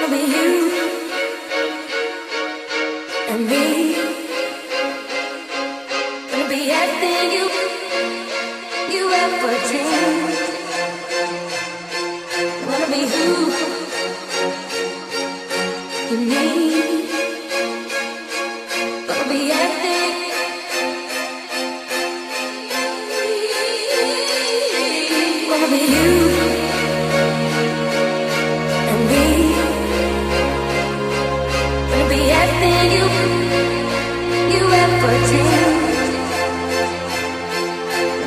Gonna be you and me. Gonna be everything you ever dreamed. Wanna be who you need. Gonna be everything. Gonna be you and me. Gonna be everything you ever dreamed.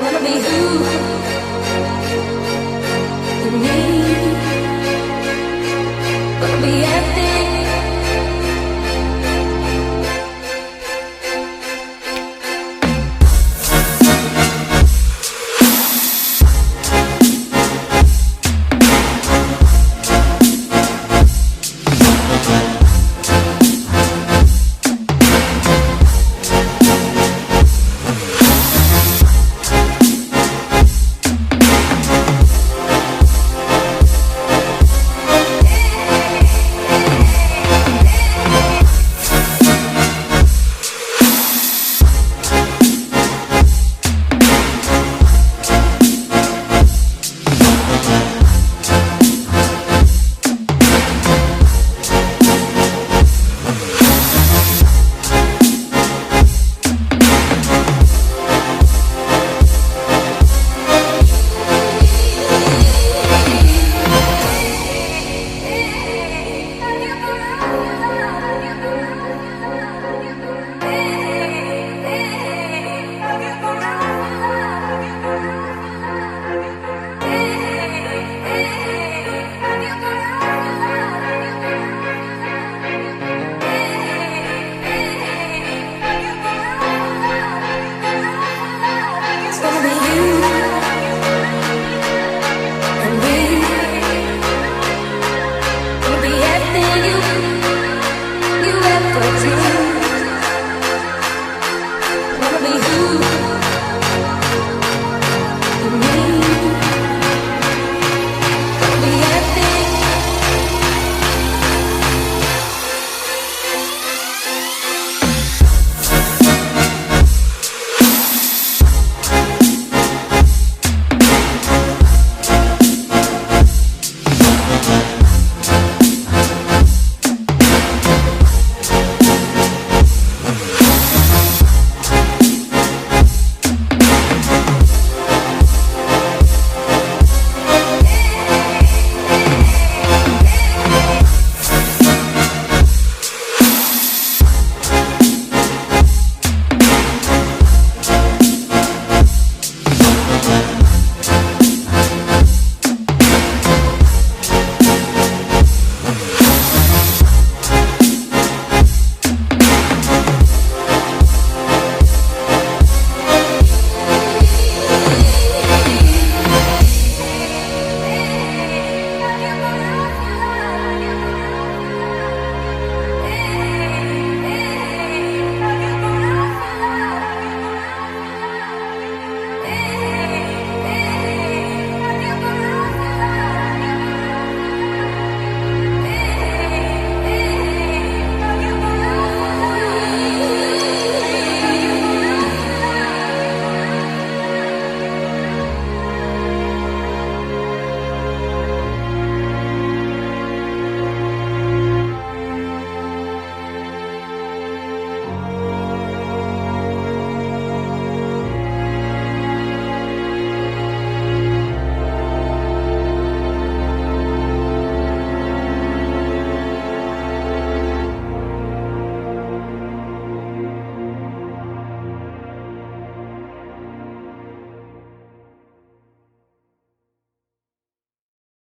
Wanna be who you need. Gonna be everything. It's gonna be you and me. Gonna be everything you